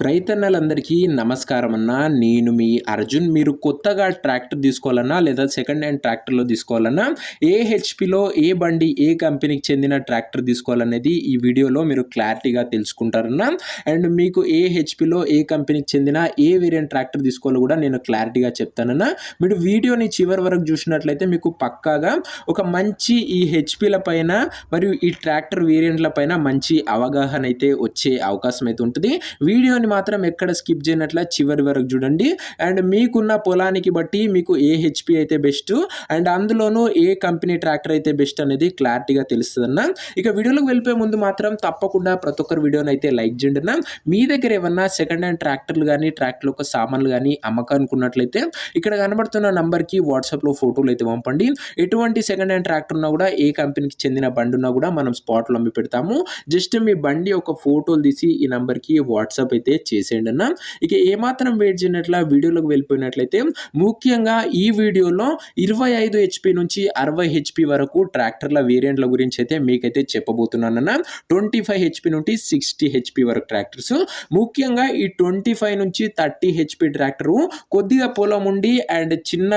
రైతన్నలందరికీ నమస్కారం అన్న. నేను మీ అర్జున్. మీరు కొత్తగా ట్రాక్టర్ తీసుకోవాలన్నా లేదా సెకండ్ హ్యాండ్ ట్రాక్టర్‌లో తీసుకోవాలన్నా ఏ హెచ్‌పిలో ఏ బండి ఏ కంపెనీకి చెందిన ట్రాక్టర్ తీసుకోవాలనేది ఈ వీడియోలో మీరు క్లారిటీగా తెలుసుకుంటారన్న. అండ్ మీకు ఏ హెచ్‌పిలో ఏ కంపెనీకి చెందిన ఏ వేరియంట్ ట్రాక్టర్ తీసుకోవాలో కూడా నేను క్లారిటీగా చెప్తానన్న. మీరు వీడియోని చివరి వరకు చూసినట్లయితే మీకు పక్కాగా ఒక మంచి ఈ హెచ్‌పిల పైన మరియు ఈ ట్రాక్టర్ వేరియంట్ల పైన మంచి అవగాహన అయితే వచ్చే అవకాశం అయితే ఉంటుంది. వీడియోని మాత్రం ఎక్కడ స్కిప్ చేయనట్ల చివరి వరకు చూడండి. అండ్ మీకున్న పొలానికి బట్టి మీకు ఏ హెచ్‌పి అయితే బెస్ట్ అండ్ అందులోనూ ఏ కంపెనీ ట్రాక్టర్ అయితే బెస్ట్ అనేది క్లారిటీగా తెలుస్తుందన్న. ఇక వీడియోలోకి వెళ్ళిపోయే ముందు మాత్రం తప్పకుండా ప్రతి ఒక్కరు వీడియోని అయితే లైక్ చేయండి అన్న. మీ దగ్గర ఏమన్నా సెకండ్ హ్యాండ్ ట్రాక్టర్లు కానీ ట్రాక్టర్ యొక్క సామాన్లు కానీ అమ్మకానుకున్నట్లయితే ఇక్కడ కనబడుతున్న నంబర్కి వాట్సాప్లో ఫోటోలు అయితే పంపండి. ఎటువంటి సెకండ్ హ్యాండ్ ట్రాక్టర్ ఉన్నా కూడా ఏ కంపెనీకి చెందిన బండి ఉన్నా కూడా మనం స్పాట్లో అమ్మి పెడతాము. జస్ట్ మీ బండి యొక్క ఫోటోలు తీసి ఈ నంబర్కి వాట్సాప్ అయితే చేసేయండి అన్న. ఇక ఏమాత్రం వెయిట్ చేయనట్ల వీడియోలోకి వెళ్ళిపోయినట్లయితే ముఖ్యంగా ఈ వీడియోలో 25 హెచ్‌పి నుంచి 60 హెచ్‌పి వరకు ట్రాక్టర్ల వేరియంట్ల గురించి అయితే మీకైతే చెప్పబోతున్నానన్న. 25 హెచ్‌పి నుండి 60 హెచ్‌పి వరకు ట్రాక్టర్స్. ముఖ్యంగా ఈ 25 నుంచి 30 హెచ్‌పి ట్రాక్టరు కొద్దిగా పొలం ఉండి అండ్ చిన్న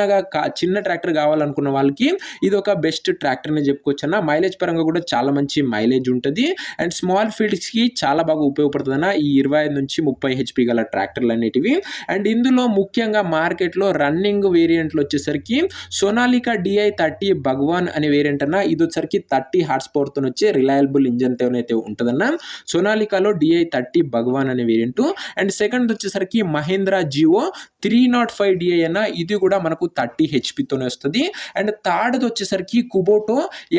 ట్రాక్టర్ కావాలనుకున్న వాళ్ళకి ఇది ఒక బెస్ట్ ట్రాక్టర్ అని చెప్పుకోవచ్చు అన్న. మైలేజ్ పరంగా కూడా చాలా మంచి మైలేజ్ ఉంటుంది అండ్ స్మాల్ ఫీల్డ్స్కి చాలా బాగా ఉపయోగపడుతుంది అన్న ఈ 25 నుంచి 30 హెచ్‌పి గల ట్రాక్టర్లు అనేటివి. అండ్ ఇందులో ముఖ్యంగా మార్కెట్లో రన్నింగ్ వేరియంట్లు వచ్చేసరికి సోనాలికా DI30 భగవాన్ అనే వేరియంట్ అన్న. ఇది వచ్చేసరికి 30 హార్స్ పవర్తో వచ్చే రిలయబుల్ ఇంజన్తో అయితే ఉంటుందన్న. సోనాలికాలో DI30 భగవాన్ అనే వేరియంట్. అండ్ సెకండ్ వచ్చేసరికి మహేంద్ర జియో 305 DI అన్న. ఇది కూడా మనకు 30 హెచ్‌పితోనే వస్తుంది. అండ్ థర్డ్ వచ్చేసరికి కుబోటో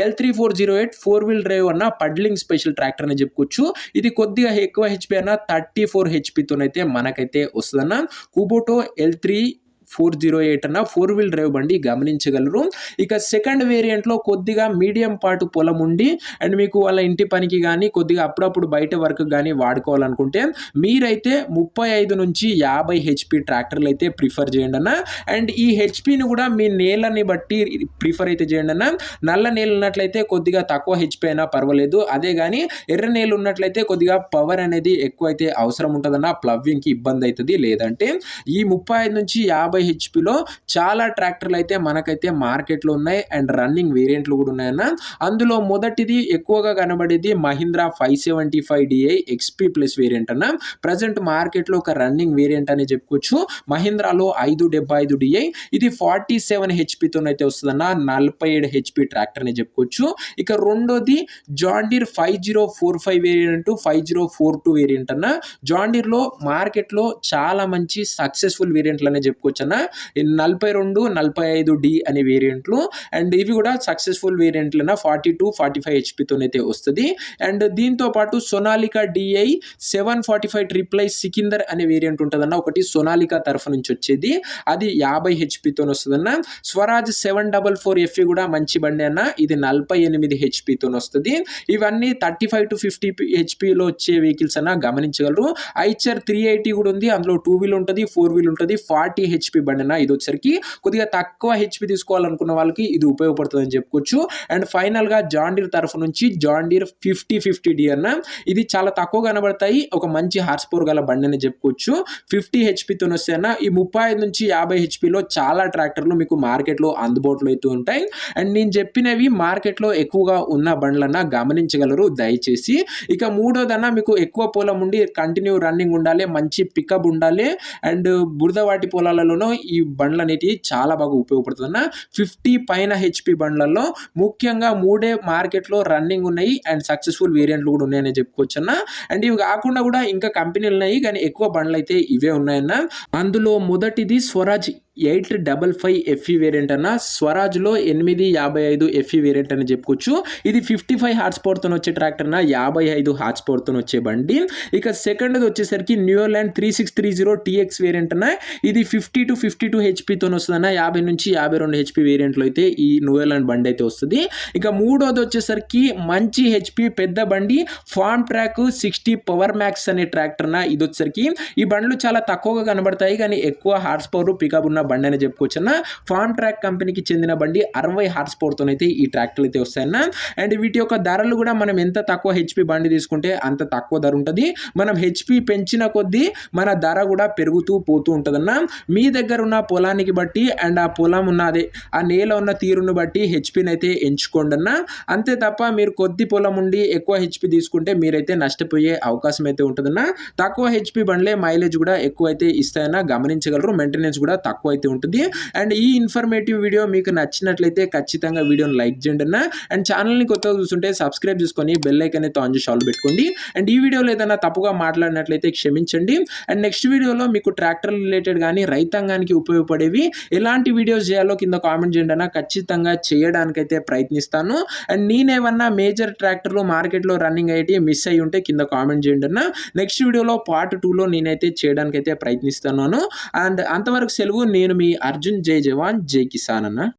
L3408 4 వీల్ డ్రైవ్ అన్న పడ్లింగ్ స్పెషల్ ట్రాక్టర్ అని చెప్పుకోవచ్చు. ఇది కొద్దిగా ఎక్కువ హెచ్‌పి అన్న 34 హెచ్‌పితోనైతే మనకైతే వస్తుందన్న. కుబోటో L3408 అన్న 4 వీల్ డ్రైవ్ బండి గమనించగలరు. ఇక సెకండ్ వేరియంట్లో కొద్దిగా మీడియం పాటు పొలం ఉండి అండ్ మీకు వాళ్ళ ఇంటి పనికి కానీ కొద్దిగా అప్పుడప్పుడు బయట వర్క్ కానీ వాడుకోవాలనుకుంటే మీరైతే 35 నుంచి 50 హెచ్‌పి ట్రాక్టర్లు అయితే ప్రిఫర్ చేయండి అన్న. అండ్ ఈ హెచ్‌పిని కూడా మీ నేలని బట్టి ప్రిఫర్ అయితే చేయండి అన్న. నల్ల నేల ఉన్నట్లయితే కొద్దిగా తక్కువ హెచ్‌పి అయినా పర్వాలేదు. అదే కానీ ఎర్ర నేల ఉన్నట్లయితే కొద్దిగా పవర్ అనేది ఎక్కువ అయితే అవసరం ఉంటుందన్న. ప్లవ్వింగ్కి ఇబ్బంది అవుతుంది. లేదంటే ఈ 35 నుంచి 50 హెచ్‌పిలో చాలా ట్రాక్టర్లు అయితే మనకైతే మార్కెట్లో ఉన్నాయి అండ్ రన్నింగ్ వేరియంట్లు కూడా ఉన్నాయన్న. అందులో మొదటిది ఎక్కువగా కనబడేది Mahindra 575 DI XP plus variant అన్న. ప్రజెంట్ మార్కెట్లో ఒక రన్నింగ్ వేరియంట్ అని చెప్పుకోవచ్చు. మహీంద్రాలో 575 DI ఇది 47 హెచ్‌పితోనైతే వస్తుందన్న. 47 హెచ్‌పి ట్రాక్టర్ అని చెప్పుకోవచ్చు. ఇక రెండోది జాండీర్ 5045 వేరియంట్ 5042 వేరియంట్ అన్న. జాండీర్లో మార్కెట్లో చాలా మంచి సక్సెస్ఫుల్ వేరియంట్లు అనే చెప్పుకోవచ్చు అన్న. 42 45D అనే వేరియంట్లు అండ్ ఇవి కూడా సక్సెస్ఫుల్ వేరియంట్లు అన్న. 42 45 హెచ్‌పితోనైతే వస్తుంది. అండ్ దీంతో పాటు Sonalika DI 745 triple I Sikandar అనే వేరియంట్ ఉంటుందన్న. ఒకటి సోనాలికా తరఫు నుంచి వచ్చేది అది 50 హెచ్‌పితో వస్తుందన్న. స్వరాజ్ 744 FE కూడా మంచి బండి అన్న. ఇది 48 హెచ్‌పితో వస్తుంది. ఇవన్నీ 35 to 50 హెచ్‌పిలో వచ్చే వెహికల్స్ అన్న గమనించగలరు. ఐచర్ 380 కూడా ఉంది. అందులో 2 వీల్ ఉంటుంది 4 వీల్ ఉంటుంది. 40 హెచ్‌పి బండి అన్న. ఇది వచ్చేసరికి కొద్దిగా తక్కువ హెచ్‌పి తీసుకోవాలనుకున్న వాళ్ళకి ఇది ఉపయోగపడుతుందని చెప్పుకోవచ్చు. అండ్ ఫైనల్గా జాండీర్ తరఫు నుంచి జాండీర్ 5050D అన్న. ఇది చాలా తక్కువ కనబడతాయి. ఒక మంచి హార్స్ పవర్ గల బండి అని చెప్పుకోవచ్చు. 50 హెచ్‌పితో వస్తాయి అన్న. ఈ 35 నుంచి 50 హెచ్‌పిలో చాలా ట్రాక్టర్లు మీకు మార్కెట్లో అందుబాటులో అయితే ఉంటాయి. అండ్ నేను చెప్పినవి మార్కెట్లో ఎక్కువగా ఉన్న బండ్లన్న గమనించగలరు దయచేసి. ఇక మూడోదన్న మీకు ఎక్కువ పొలం ఉండి కంటిన్యూ రన్నింగ్ ఉండాలి, మంచి పికప్ ఉండాలి అండ్ బురదవాటి పొలాలలోనూ ఈ బండ్లు అనేటివి చాలా బాగా ఉపయోగపడుతుంది అన్న. 50 పైన హెచ్‌పి బండ్లలో ముఖ్యంగా మూడే మార్కెట్లో రన్నింగ్ ఉన్నాయి అండ్ సక్సెస్ఫుల్ వేరియంట్లు కూడా ఉన్నాయని చెప్పుకోవచ్చు అన్న. అండ్ ఇవి కాకుండా కూడా ఇంకా కంపెనీలు ఉన్నాయి కానీ ఎక్కువ బండ్లు అయితే ఇవే ఉన్నాయన్న. అందులో మొదటిది స్వరాజ్ 855 FE వేరియంట్ అన్న. స్వరాజ్లో 855 FE వేరియంట్ అని చెప్పుకోవచ్చు. ఇది 55 హార్స్ పవర్తో వచ్చే ట్రాక్టర్ అన్న. 55 హార్స్ పవర్తో వచ్చే బండి. ఇక సెకండ్ వచ్చేసరికి న్యూలాండ్ 3630 TX వేరియంట్ అన్న. ఇది 50 to 52 హెచ్‌పితో వస్తుందన్న. 50 నుంచి 52 హెచ్‌పి వేరియంట్లో అయితే ఈ న్యూలాండ్ బండి అయితే వస్తుంది. ఇక మూడోది వచ్చేసరికి మంచి హెచ్‌పి పెద్ద బండి ఫార్మ్ ట్రాక్ 60 పవర్ మ్యాక్స్ అనే ట్రాక్టర్ అన్న. ఇది వచ్చేసరికి ఈ బండ్లు చాలా తక్కువగా కనబడతాయి కానీ ఎక్కువ హార్స్ పవర్ పికప్ ఉన్న ఉన్న బండి అని చెప్పుకోవచ్చన్న. ఫార్మ్ ట్రాక్ కంపెనీకి చెందిన బండి 60 హార్స్ పవర్తోనైతే ఈ ట్రాక్టర్లు అయితే వస్తాయన్న. అండ్ వీటి యొక్క ధరలు కూడా మనం ఎంత తక్కువ హెచ్పి బండి తీసుకుంటే అంత తక్కువ ధర ఉంటుంది. మనం హెచ్పి పెంచిన కొద్దీ మన ధర కూడా పెరుగుతూ పోతూ ఉంటుందన్న. మీ దగ్గర ఉన్న పొలానికి బట్టి అండ్ ఆ పొలం ఉన్న ఆ నేల ఉన్న తీరును బట్టి హెచ్పిని అయితే ఎంచుకోండి అన్న. అంతే తప్ప మీరు కొద్ది పొలం ఉండి ఎక్కువ హెచ్పి తీసుకుంటే మీరైతే నష్టపోయే అవకాశం అయితే ఉంటుందన్న. తక్కువ హెచ్పి బండ్లే మైలేజ్ కూడా ఎక్కువ అయితే ఇస్తాయన్న గమనించగలరు. మెయింటెనెన్స్ కూడా తక్కువ అయితే ఉంటుంది. అండ్ ఈ ఇన్ఫర్మేటివ్ వీడియో మీకు నచ్చినట్లయితే ఖచ్చితంగా వీడియోని లైక్ చేయండి అన్న. అండ్ ఛానల్ని కొత్తగా చూస్తుంటే సబ్స్క్రైబ్ చేసుకొని బెల్ ఐకాన్ అయితే ఆన్ చేసి ఆల్ పెట్టుకోండి. అండ్ ఈ వీడియోలో ఏదైనా తప్పుగా మాట్లాడినట్లయితే క్షమించండి. అండ్ నెక్స్ట్ వీడియోలో మీకు ట్రాక్టర్ రిలేటెడ్ కానీ రైతాంగానికి ఉపయోగపడేవి ఎలాంటి వీడియోస్ చేయాలో కింద కామెంట్ చేయండి అన్న. ఖచ్చితంగా చేయడానికైతే ప్రయత్నిస్తాను. అండ్ నేనేమన్నా మేజర్ ట్రాక్టర్లు మార్కెట్లో రన్నింగ్ అయ్యి మిస్ అయ్యి ఉంటే కింద కామెంట్ చేయండి అన్న. నెక్స్ట్ వీడియోలో పార్ట్ 2లో నేనైతే చేయడానికైతే ప్రయత్నిస్తున్నాను. అండ్ అంతవరకు సెలవు. నేను మీ అర్జున్. జై జవాన్ జై కిసాన్ అన్న.